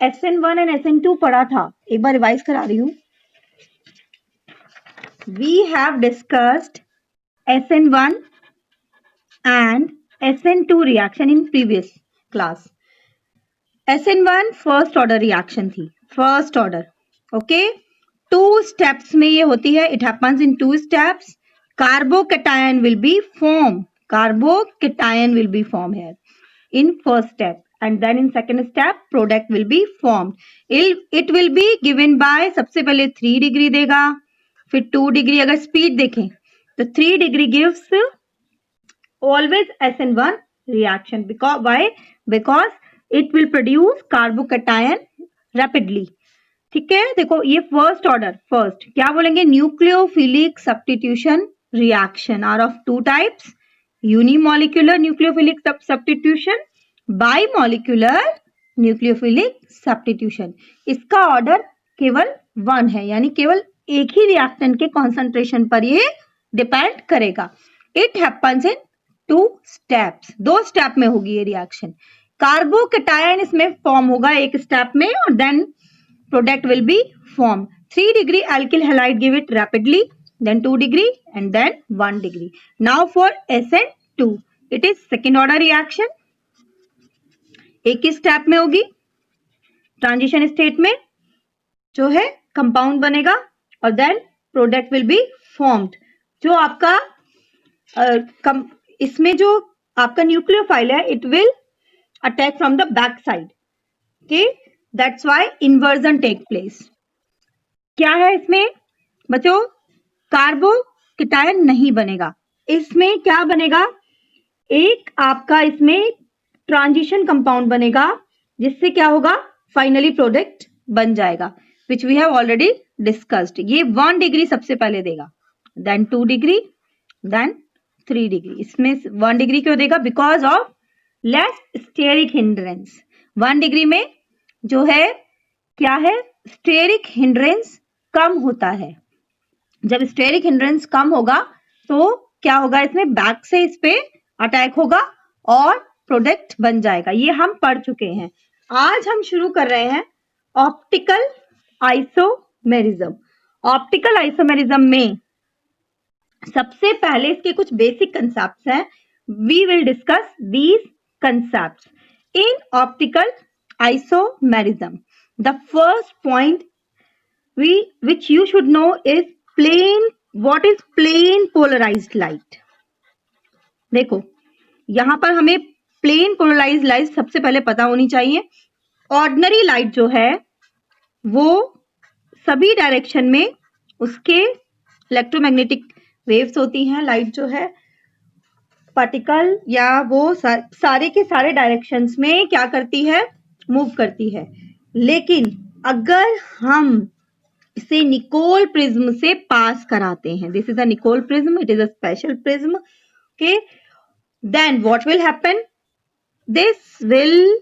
SN1 and SN2 पढ़ा था, एक बार रिवाइज करा रही हूँ. We have discussed SN1 and SN2 reaction in previous class. SN1 first order reaction थी, फर्स्ट ऑर्डर. ओके, 2 स्टेप्स में ये होती है. It happens in 2 steps. Carbocation will be form, carbocation will be form here in first step, and then in second step product will be formed. It will be given by, सबसे पहले 3 degree देगा, फिर 2 degree. अगर speed देखें तो 3 degree gives always SN1 reaction. Because it will produce carbocation rapidly. ठीक है, देखो ये फर्स्ट ऑर्डर. फर्स्ट क्या बोलेंगे? Nucleophilic substitution reaction are of 2 types. Unimolecular nucleophilic substitution, bimolecular nucleophilic substitution. इसका ऑर्डर केवल 1 है, यानी केवल एक ही रिएक्टेंट के कॉन्सेंट्रेशन पर ये डिपेंड करेगा. It happens in 2 steps, 2 step में होगी ये रिएक्शन. कार्बोकेटायन इसमें फॉर्म होगा एक स्टेप में, और then product will be form. 3 degree alkyl halide give it rapidly, then 2 degree and then 1 degree. Now for SN2, it is second order reaction. एक ही step में होगी. ट्रांजिशन स्टेट में जो है कंपाउंड बनेगा और then product will be formed. जो आपका इसमें जो आपका न्यूक्लियोफाइल है, it will attack from the back side. Okay, that's why inversion take place. क्या है इसमें बच्चों? कार्बोकेटायन नहीं बनेगा. इसमें क्या बनेगा? एक आपका इसमें ट्रांजिशन कंपाउंड बनेगा, जिससे क्या होगा? फाइनली प्रोडक्ट बन जाएगा, which we have already discussed. ये 1 डिग्री सबसे पहले देगा, देन 2 डिग्री, देन 3 डिग्री. इसमें 1 डिग्री क्यों देगा? Because of less steric hindrance. 1 degree में जो है क्या है? स्टेरिक हिंड्रेंस कम होता है. जब स्टेरिक हिंड्रेंस कम होगा तो क्या होगा? इसमें बैक से इस पे अटैक होगा और प्रोडक्ट बन जाएगा. ये हम पढ़ चुके हैं. आज हम शुरू कर रहे हैं ऑप्टिकल आइसोमेरिज्म. ऑप्टिकल आइसोमेरिज्म में सबसे पहले इसके कुछ बेसिक कंसेप्ट्स हैं. We will discuss these concepts in optical isomerism. The first point which you should know is what is plane polarized light. देखो यहां पर हमें प्लेन पोलराइज्ड लाइट सबसे पहले पता होनी चाहिए. ऑर्डिनरी लाइट जो है वो सभी डायरेक्शन में उसके इलेक्ट्रोमैग्नेटिक वेव्स होती हैं. लाइट जो है पार्टिकल या वो सारे के सारे डायरेक्शंस में क्या करती है? मूव करती है. लेकिन अगर हम इसे निकोल प्रिज्म से पास कराते हैं, this is a Nicol prism, it is a special prism. Okay, then what will happen? This will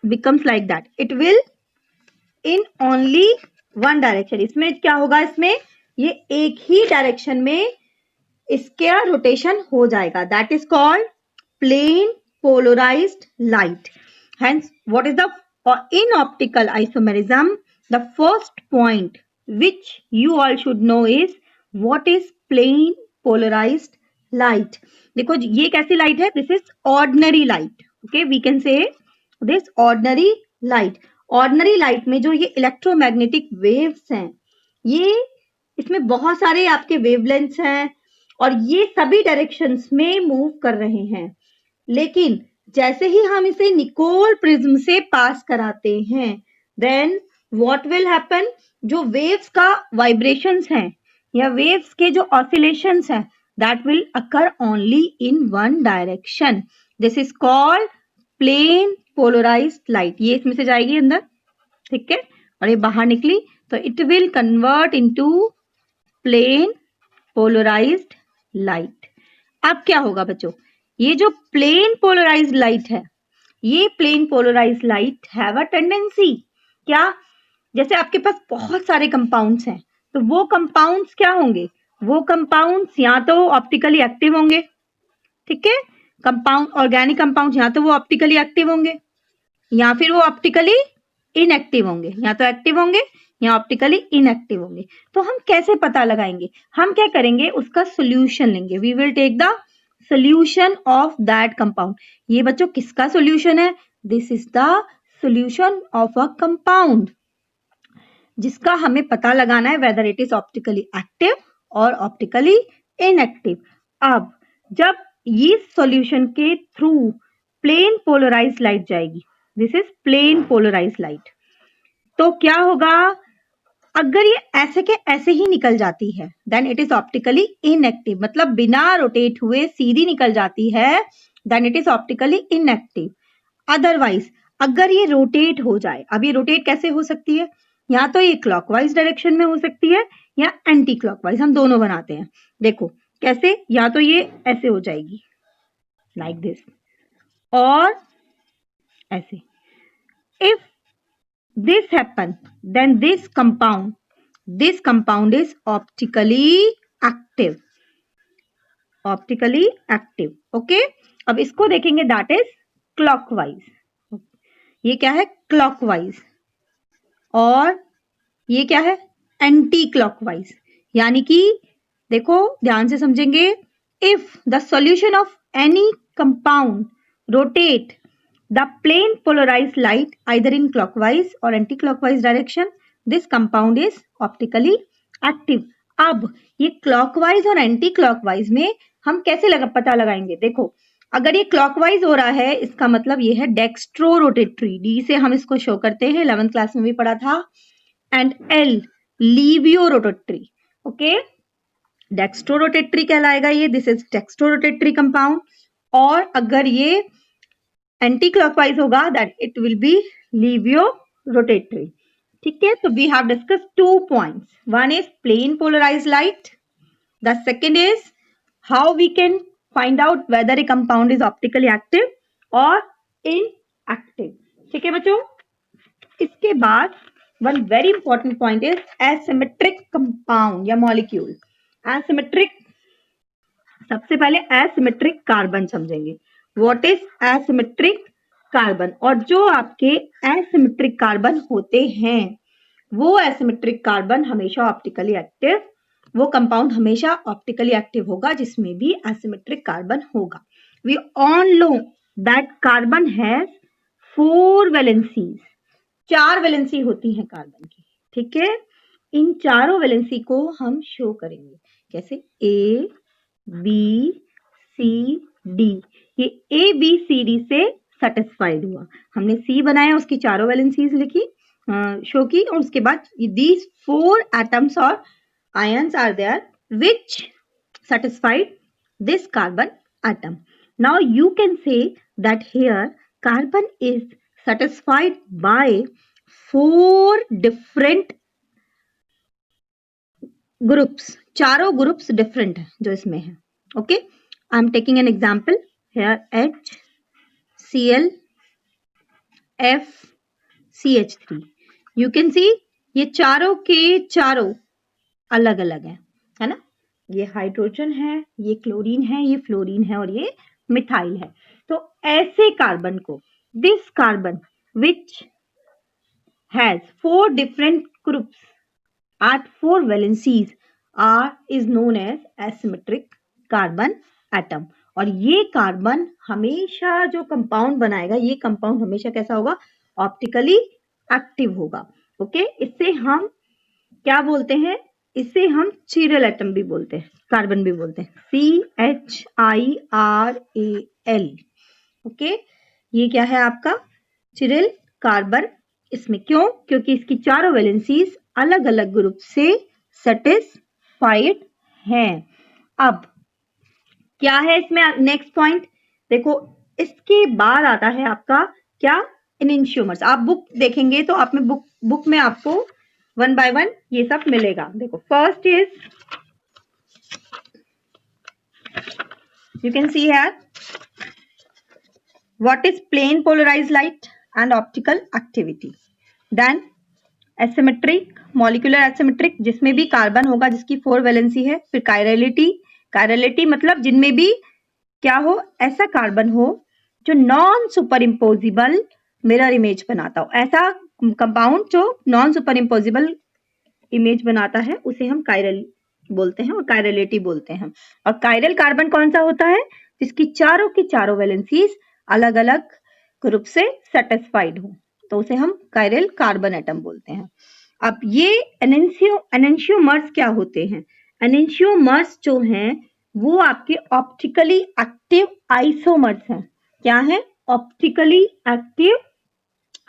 becomes like that. It will in only one direction. इसमें क्या होगा? इसमें ये एक ही डायरेक्शन में इसका रोटेशन हो जाएगा. That is called plane polarized light. Hence, what is the in optical isomerism? The first point which you all should know is what is plane polarized light. देखो ये कैसी लाइट है? This is ordinary light. Okay, we can say this ordinary light. Ordinary light में जो ये electromagnetic waves हैं, ये इसमें बहुत सारे आपके वेवलेंथ्स हैं और ये सभी डायरेक्शंस में मूव कर रहे हैं. लेकिन जैसे ही हम इसे निकोल प्रिज्म से पास कराते हैं, देन व्हाट विल हैपन? जो वेव्स का वाइब्रेशंस हैं या वेव्स के जो ऑसिलेशंस हैं, that will occur only in one direction. This is called plane polarised light. ये इसमें से जाएगी अंदर, ठीक है, और ये बाहर निकली तो it will convert into plane polarised light. अब क्या होगा बच्चों? ये जो प्लेन पोलराइज्ड लाइट है, ये plane polarised light have a tendency. क्या? जैसे आपके पास बहुत सारे कंपाउंड्स हैं, तो वो कंपाउंड्स क्या होंगे? वो कंपाउंड्स या तो ऑप्टिकली एक्टिव होंगे, ठीक है, कंपाउंड ऑर्गेनिक कंपाउंड या तो वो ऑप्टिकली एक्टिव होंगे, या फिर वो ऑप्टिकली इनएक्टिव होंगे, या तो एक्टिव होंगे या ऑप्टिकली इनएक्टिव होंगे। तो हम कैसे पता लगाएंगे? हम क्या करेंगे, उसका सोल्यूशन लेंगे। We will take the solution of that compound. ये बच्चों किसका सोल्यूशन है? This is the solution of a compound, जिसका हमें पता लगाना है whether it is optically active और ऑप्टिकली इनएक्टिव। अब जब ये सॉल्यूशन के थ्रू प्लेन पोलराइज्ड लाइट जाएगी, this is plane polarised light, तो क्या होगा? अगर ये ऐसे के ऐसे ही निकल जाती है then it is optically inactive, मतलब बिना रोटेट हुए सीधी निकल जाती है then it is optically inactive. Otherwise अगर ये रोटेट हो जाए, अब ये रोटेट कैसे हो सकती है? या तो ये क्लॉकवाइज डायरेक्शन में हो सकती है या एंटी क्लॉकवाइज, हम दोनों बनाते हैं। देखो कैसे, या तो ये ऐसे हो जाएगी लाइक दिस, और ऐसे। If this happen then this compound is optically active, okay। अब इसको देखेंगे, that is clockwise। ये क्या है? clockwise। और ये क्या है? Anti clockwise. यानी कि देखो ध्यान से समझेंगे, if the solution of any compound rotate the plane polarized light either in clockwise or anti-clockwise direction, this compound is optically active। अब ये clockwise और anti-clockwise में हम कैसे पता लगाएंगे? देखो अगर ये clockwise हो रहा है, इसका मतलब ये है डेक्स्ट्रो रोटेटरी, डी से हम इसको शो करते हैं, 11th क्लास में भी पढ़ा था। And L levorotatory, okay. Dextrorotatory कहलाएगा ये, this is dextrorotatory compound. और अगर ये एंटी क्लॉकवाइज होगा that it will be levorotatory, ठीक है। तो we have discuss 2 points, one is plane polarised light, the second is how we can find out whether a compound is optically active और inactive, ठीक है बच्चों। इसके बाद one very important point is asymmetric compound या molecule. Asymmetric, सबसे पहले asymmetric carbon समझेंगे। What is asymmetric carbon? और जो आपके एसिमेट्रिक कार्बन होते हैं वो एसिमेट्रिक कार्बन हमेशा ऑप्टिकली एक्टिव, वो कंपाउंड हमेशा ऑप्टिकली एक्टिव होगा जिसमें भी एसिमेट्रिक कार्बन होगा। We all know that carbon has 4 valencies, 4 valency होती हैं कार्बन की, ठीक है। इन चारों वैलेंसी को हम शो करेंगे कैसे? A, B, C, D। ये A, B, C, D से सेटिस्फाइड हुआ, हमने C बनाया, उसकी चारों वैलेंसीज लिखी, शो की, और उसके बाद these 4 atoms और ions are there which satisfied this carbon atom. Now you can say that here carbon is satisfied by 4 different groups, चारों ग्रुप्स डिफरेंट है जो इसमें है, okay. I am taking an example here H, Cl, F, CH3। You can see ये चारों के चारों अलग अलग है ना। ये हाइड्रोजन है, ये क्लोरीन है, ये फ्लोरीन है और ये मिथाइल है। तो ऐसे कार्बन को, this carbon which has 4 different groups at 4 valencies is known as asymmetric carbon atom। और ये कार्बन हमेशा जो कंपाउंड बनाएगा, ये कंपाउंड हमेशा कैसा होगा? ऑप्टिकली एक्टिव होगा, ओके। इससे हम क्या बोलते हैं? इससे हम चिरल एटम भी बोलते हैं, कार्बन भी बोलते हैं, CHIRAL, ओके। ये क्या है आपका? Chiral carbon. इसमें क्यों? क्योंकि इसकी चारों वैलेंसीज अलग अलग ग्रुप से सेटिस्फाइड हैं। अब क्या है इसमें नेक्स्ट पॉइंट? देखो इसके बाद आता है आपका क्या? एनेंटियोमर्स। आप बुक देखेंगे तो आप में बुक में आपको 1 by 1 ये सब मिलेगा। देखो first is, you can see here what is plane polarised light and optical activity. Then asymmetric, molecular asymmetric, जिसमें भी कार्बन होगा जिसकी 4 वैलेंसी है। फिर कायरलिटी, कायरलिटी मतलब जिनमें भी क्या हो? ऐसा कार्बन हो जो non superimposable mirror image बनाता हो। ऐसा कंपाउंड जो नॉन सुपर इम्पोजिबल इमेज बनाता है उसे हम कायरल बोलते हैं और कायरलिटी बोलते हैं। और कायरल कार्बन कौन सा होता है? जिसकी चारों की चारों वैलेंसीज अलग अलग ग्रुप से सेटिस्फाइड हो, तो उसे हम कायरल कार्बन एटम बोलते हैं। अब ये एनेंशियोमर्स क्या होते हैं? एनेंशियोमर्स जो हैं वो आपके ऑप्टिकली एक्टिव आइसोमर्स हैं। क्या है? Optically active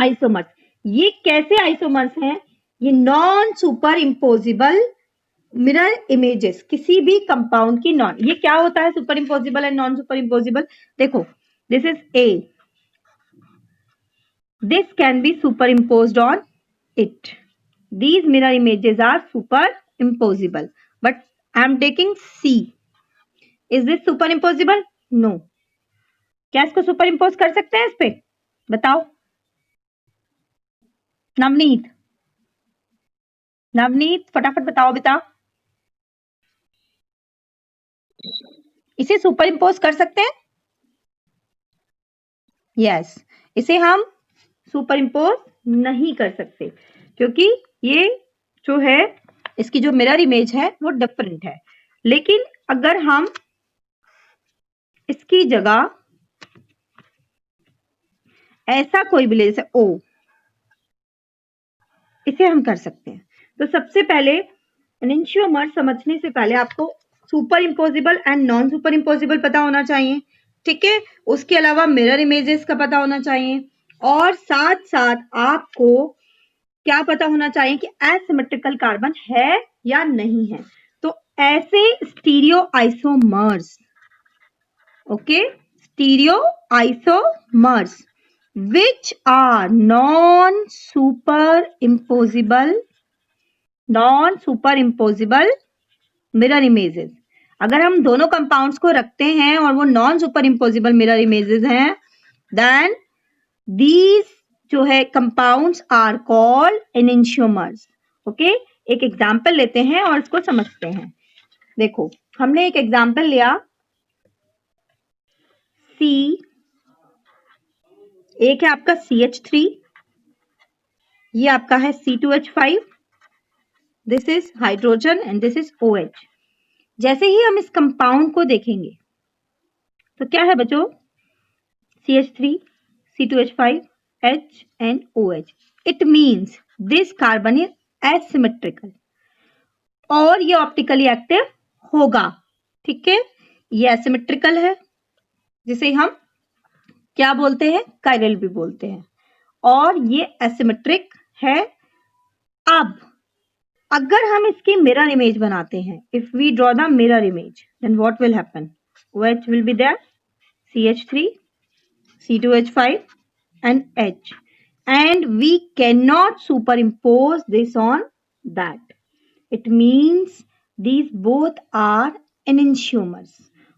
isomers. ये कैसे आइसोमर्स हैं? ये non superimposable mirror images, किसी भी कंपाउंड की नॉन, ये क्या होता है superimposable and non superimposable? देखो, this is a, this can be superimposed on it. These mirror images are superimposable, but I am taking C. Is this superimposable? No. क्या इसको superimpose कर सकते हैं इस पे? बताओ नवनीत, नवनीत फटाफट बताओ बेटा, इसे superimpose कर सकते हैं? Yes. इसे हम superimpose नहीं कर सकते क्योंकि ये जो है इसकी जो मिरर इमेज है वो डिफरेंट है। लेकिन अगर हम इसकी जगह ऐसा कोई भी ले, जैसे ओ, इसे हम कर सकते हैं। तो सबसे पहले एनेंशियोमर समझने से पहले आपको super imposable and non super imposable पता होना चाहिए, ठीक है। उसके अलावा मिरर इमेजेस का पता होना चाहिए और साथ साथ आपको क्या पता होना चाहिए कि एसिमेट्रिकल कार्बन है या नहीं है। तो ऐसे stereo isomers, okay, stereo isomers which are non-superimposable mirror images। अगर हम दोनों कंपाउंड्स को रखते हैं और वो non superimposable mirror images हैं, देन दीज जो है compounds are called enantiomers. Okay, एक एग्जांपल लेते हैं और इसको समझते हैं। देखो, हमने एक एग्जांपल लिया, सी, एक है आपका CH3, ये आपका है C2H5, this is hydrogen and this is OH। जैसे ही हम इस कंपाउंड को देखेंगे तो क्या है बच्चों? CH3, C2H5, H and OH। It means this carbon is asymmetrical और ये ऑप्टिकली एक्टिव होगा, ठीक है। ये एसिमेट्रिकल है जिसे हम क्या बोलते हैं? कायरल भी बोलते हैं, और ये एसिमेट्रिक है। अब अगर हम इसकी मिरर इमेज बनाते हैं, if we draw the mirror image, then what will happen? OH will be there, CH3, C2H5 and H, and we cannot superimpose this on that. It means these both are enantiomers.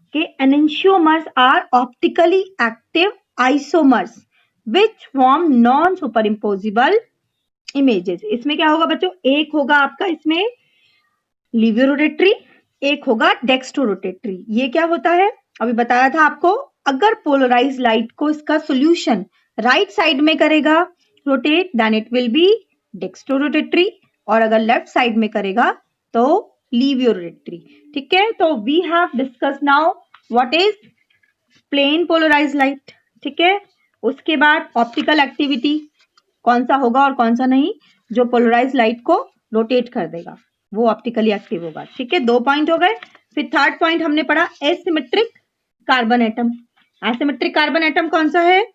Okay, enantiomers are optically active isomers which form non-superimposable images। इसमें क्या होगा बच्चों? एक होगा आपका इसमें लिवियोरोटेटरी, एक होगा डेक्स्ट्रोरोटेटरी। ये क्या होता है? अभी बताया था आपको, अगर पोलराइज लाइट को इसका सोल्यूशन राइट साइड में करेगा rotate, then it will be dextrorotatory, और अगर लेफ्ट साइड में करेगा तो लिवियोरोटेटरी, ठीक है। तो we have discuss now what is plane polarise light, ठीक है। उसके बाद ऑप्टिकल एक्टिविटी, कौन सा होगा और कौन सा नहीं, जो पोलराइज लाइट को रोटेट कर देगा वो ऑप्टिकली एक्टिव होगा, ठीक है। 2 पॉइंट हो गए। फिर थर्ड पॉइंट हमने पढ़ा asymmetric carbon atom. Asymmetric carbon atom कौन सा है?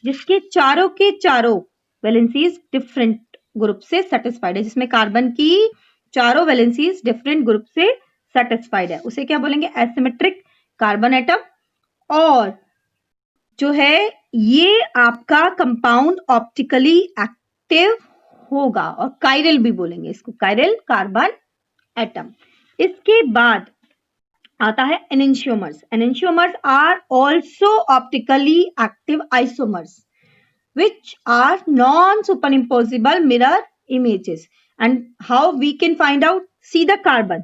जिसके चारों के चारों वैलेंसीज डिफरेंट ग्रुप से सेटिस्फाइड है, जिसमें कार्बन की चारों वैलेंसीज डिफरेंट ग्रुप से सेटिस्फाइड है, उसे क्या बोलेंगे? Asymmetric carbon atom. और जो है ये आपका कंपाउंड ऑप्टिकली एक्टिव होगा और कायरल भी बोलेंगे इसको, कायरल कार्बन एटम। इसके बाद आता है enantiomers. Enantiomers are also optically active isomers which are non-superimposable mirror images. And how we can find out? See the carbon.